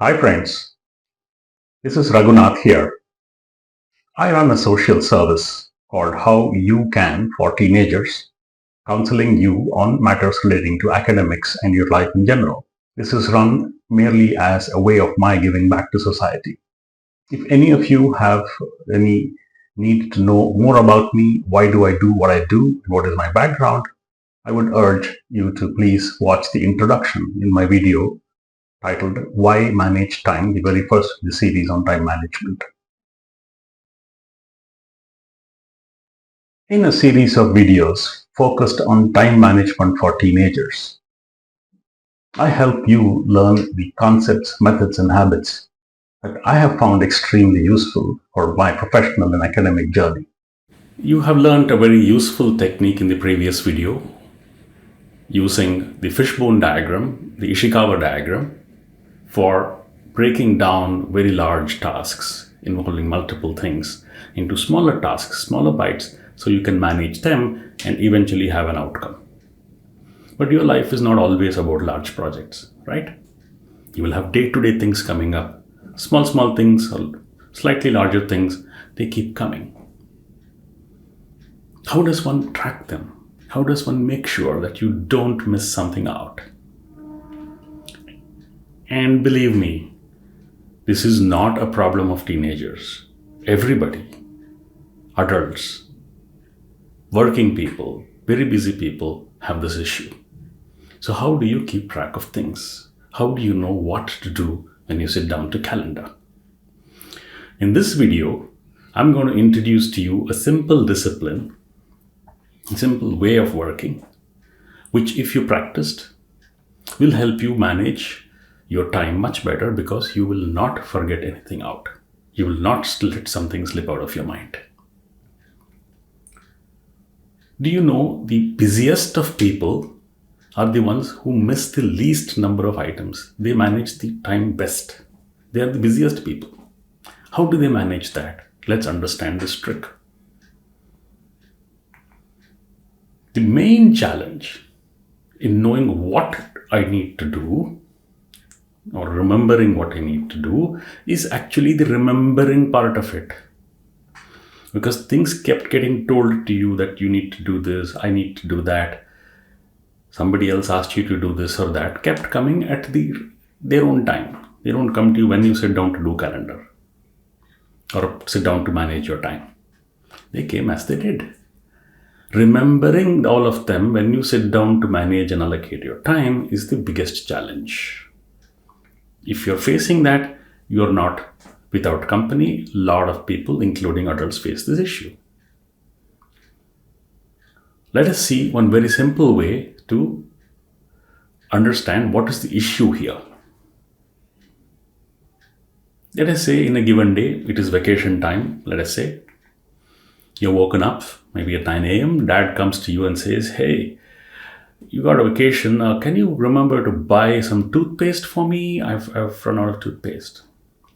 Hi friends, this is Raghunath here. I run a social service called HowUCan for teenagers, counseling you on matters relating to academics and your life in general. This is run merely as a way of my giving back to society. If any of you have any need to know more about me, why do I do what I do, what is my background, I would urge you to please watch the introduction in my video titled Why Manage Time, the very first of the series on time management. In a series of videos focused on time management for teenagers, I help you learn the concepts, methods, and habits that I have found extremely useful for my professional and academic journey. You have learned a very useful technique in the previous video using the fishbone diagram, the Ishikawa diagram, for breaking down very large tasks involving multiple things into smaller tasks, smaller bites, so you can manage them and eventually have an outcome. But your life is not always about large projects, right? You will have day-to-day things coming up. Small things or slightly larger things, they keep coming. How does one track them? How does one make sure that you don't miss something out? And believe me, this is not a problem of teenagers. Everybody, adults, working people, very busy people have this issue. So how do you keep track of things? How do you know what to do when you sit down to calendar? In this video, I'm going to introduce to you a simple discipline, a simple way of working, which if you practiced, will help you manage your time much better because you will not forget anything out. You will not let something slip out of your mind. Do you know the busiest of people are the ones who miss the least number of items? They manage the time best. They are the busiest people. How do they manage that? Let's understand this trick. The main challenge in knowing what I need to do or remembering what I need to do is actually the remembering part of it. Because things kept getting told to you that you need to do this, I need to do that. Somebody else asked you to do this or that, kept coming at their own time. They don't come to you when you sit down to do calendar or sit down to manage your time. They came as they did. Remembering all of them when you sit down to manage and allocate your time is the biggest challenge. If you're facing that, you're not without company. A lot of people, including adults, face this issue. Let us see one very simple way to understand what is the issue here. Let us say in a given day, it is vacation time, let us say. You're woken up, maybe at 9 a.m. Dad comes to you and says, hey, you got a vacation. Can you remember to buy some toothpaste for me? I've run out of toothpaste.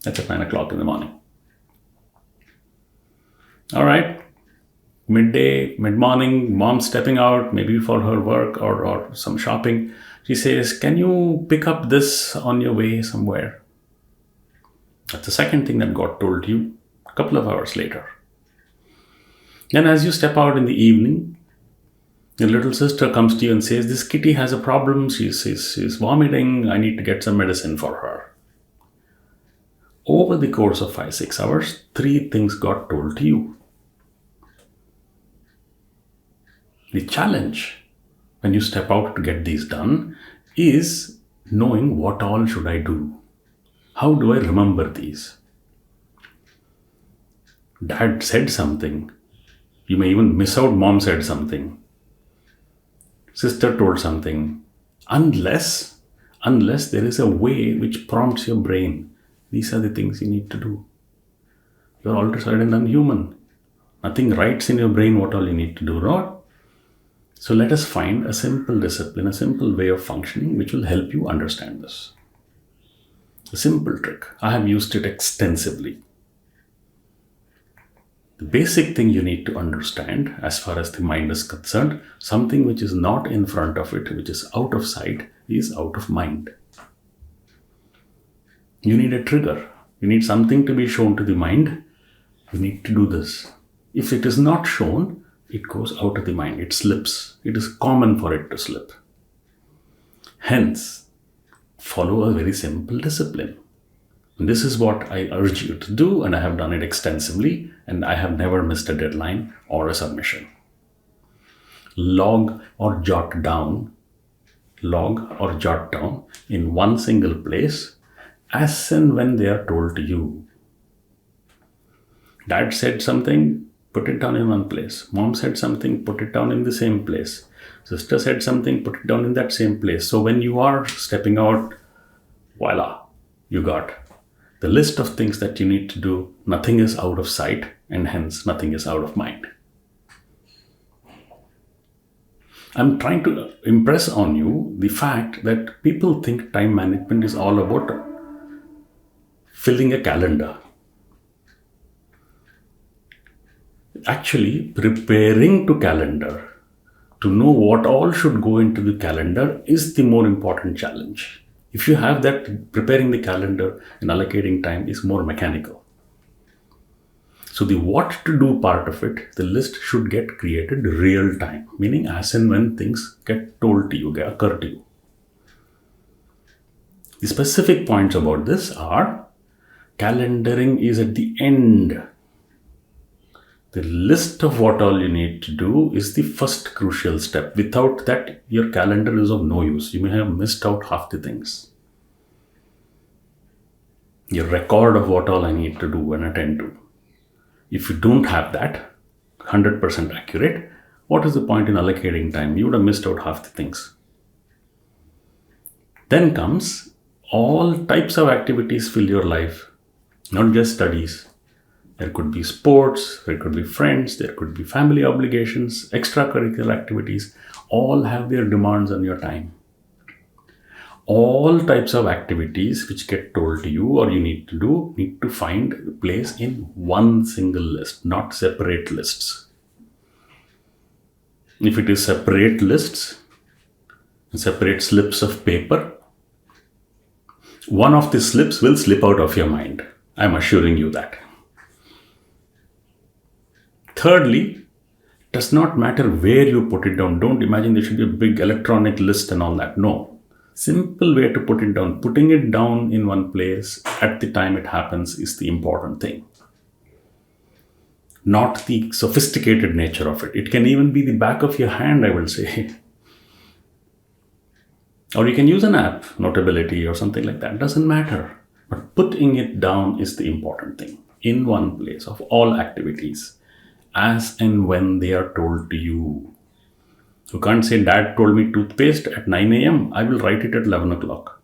That's at 9 o'clock in the morning. All right. Midday, mid-morning, mom stepping out, maybe for her work or some shopping. She says, can you pick up this on your way somewhere? That's the second thing that got told to you a couple of hours later. Then as you step out in the evening, your little sister comes to you and says, this kitty has a problem. She's vomiting. I need to get some medicine for her. Over the course of 5-6 hours, 3 things got told to you. The challenge when you step out to get these done is knowing what all should I do. How do I remember these? Dad said something. You may even miss out mom said something. Sister told something. Unless there is a way which prompts your brain. These are the things you need to do. You're all of a sudden unhuman. Nothing writes in your brain what all you need to do, right? So let us find a simple discipline, a simple way of functioning which will help you understand this. A simple trick. I have used it extensively. The basic thing you need to understand as far as the mind is concerned, something which is not in front of it, which is out of sight, is out of mind. You need a trigger. You need something to be shown to the mind. You need to do this. If it is not shown, it goes out of the mind. It slips. It is common for it to slip. Hence, follow a very simple discipline. And this is what I urge you to do, and I have done it extensively, and I have never missed a deadline or a submission. Log or jot down in one single place as and when they are told to you. Dad said something, put it down in one place. Mom said something, put it down in the same place. Sister said something, put it down in that same place. So when you are stepping out, voila, you got the list of things that you need to do. Nothing is out of sight, and hence nothing is out of mind. I'm trying to impress on you the fact that people think time management is all about filling a calendar. Actually, preparing to calendar, to know what all should go into the calendar, is the more important challenge. If you have that, preparing the calendar and allocating time is more mechanical. So the what to do part of it, the list should get created real time, meaning as and when things get told to you, occur to you. The specific points about this are, calendaring is at the end. The list of what all you need to do is the first crucial step. Without that, your calendar is of no use. You may have missed out half the things. Your record of what all I need to do and attend to. If you don't have that, 100% accurate, what is the point in allocating time? You would have missed out half the things. Then comes all types of activities fill your life, not just studies. There could be sports, there could be friends, there could be family obligations, extracurricular activities. All have their demands on your time. All types of activities which get told to you or you need to do need to find a place in one single list, not separate lists. If it is separate lists, separate slips of paper, one of the slips will slip out of your mind. I'm assuring you that. Thirdly, it does not matter where you put it down. Don't imagine there should be a big electronic list and all that. No. Simple way to put it down. Putting it down in one place at the time it happens is the important thing. Not the sophisticated nature of it. It can even be the back of your hand, I will say. Or you can use an app, Notability or something like that. Doesn't matter. But putting it down is the important thing. In one place of all activities. As and when they are told to you. You can't say, Dad told me toothpaste at 9 a.m. I will write it at 11 o'clock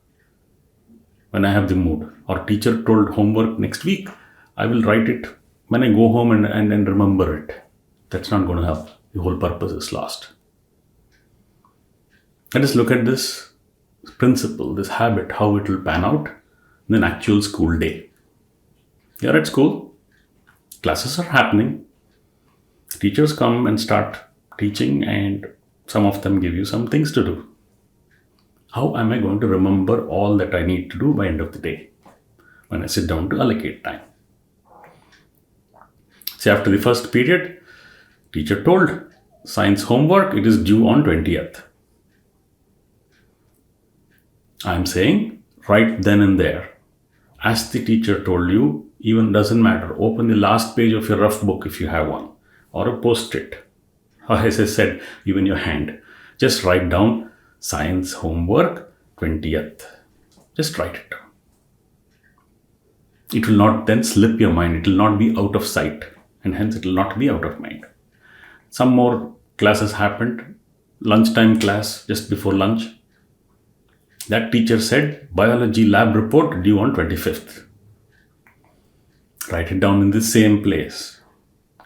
when I have the mood. Or teacher told homework next week. I will write it when I go home and remember it. That's not going to help. The whole purpose is lost. Let us look at this principle, this habit, how it will pan out in an actual school day. You're at school. Classes are happening. Teachers come and start teaching, and some of them give you some things to do. How am I going to remember all that I need to do by end of the day when I sit down to allocate time? See, after the first period, teacher told science homework, it is due on 20th. I'm saying right then and there, as the teacher told you, even doesn't matter. Open the last page of your rough book if you have one, or a post-it. Or as I said, even your hand. Just write down science homework 20th. Just write it down. It will not then slip your mind. It will not be out of sight. And hence it will not be out of mind. Some more classes happened. Lunchtime class just before lunch. That teacher said, biology lab report due on 25th. Write it down in the same place.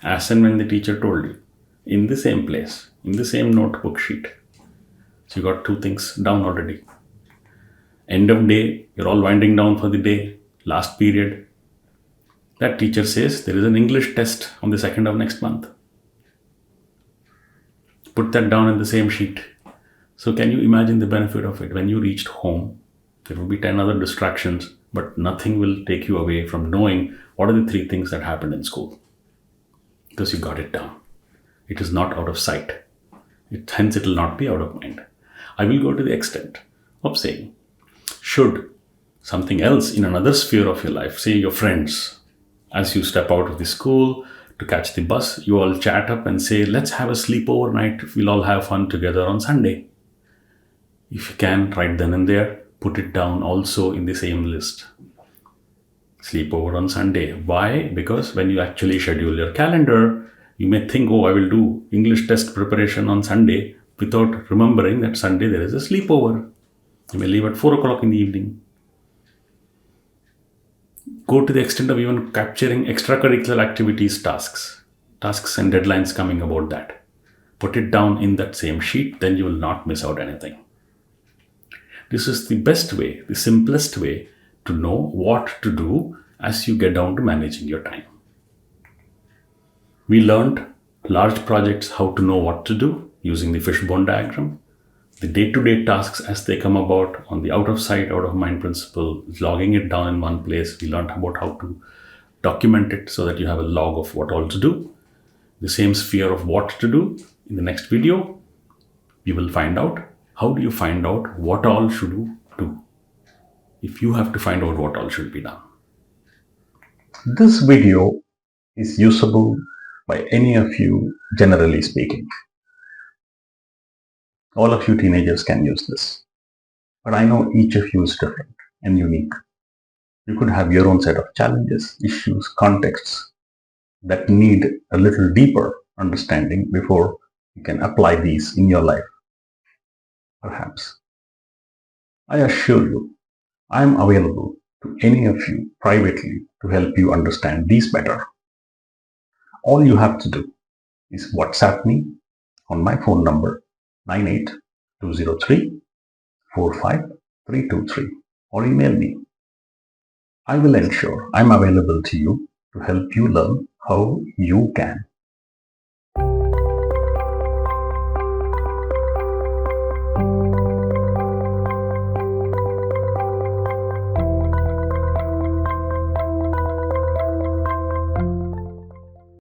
As and when the teacher told you. In the same place, in the same notebook sheet. So you got two things down already. End of day, you're all winding down for the day, last period. That teacher says there is an English test on the 2nd of next month. Put that down in the same sheet. So can you imagine the benefit of it? When you reached home, there will be 10 other distractions. but nothing will take you away from knowing what are the three things that happened in school, because you got it down. It is not out of sight. Hence, it will not be out of mind. I will go to the extent of saying, should something else in another sphere of your life, say your friends, as you step out of the school to catch the bus, you all chat up and say, let's have a sleepover night. We'll all have fun together on Sunday. If you can, right then and there, put it down also in the same list. Sleepover on Sunday. Why? Because when you actually schedule your calendar, you may think, oh, I will do English test preparation on Sunday, without remembering that Sunday there is a sleepover. You may leave at 4 o'clock in the evening. Go to the extent of even capturing extracurricular activities tasks and deadlines coming about that. Put it down in that same sheet, then you will not miss out anything. This is the best way, the simplest way to know what to do as you get down to managing your time. We learned large projects how to know what to do using the fishbone diagram. The day-to-day tasks as they come about on the out of sight, out of mind principle, logging it down in one place. We learned about how to document it so that you have a log of what all to do. The same sphere of what to do. In the next video, we will find out how do you find out what all should you do if you have to find out what all should be done. This video is usable by any of you, generally speaking. All of you teenagers can use this. But I know each of you is different and unique. You could have your own set of challenges, issues, contexts that need a little deeper understanding before you can apply these in your life. Perhaps. I assure you, I am available to any of you privately to help you understand these better. All you have to do is WhatsApp me on my phone number 98203-45323 or email me. I will ensure I'm available to you to help you learn how you can.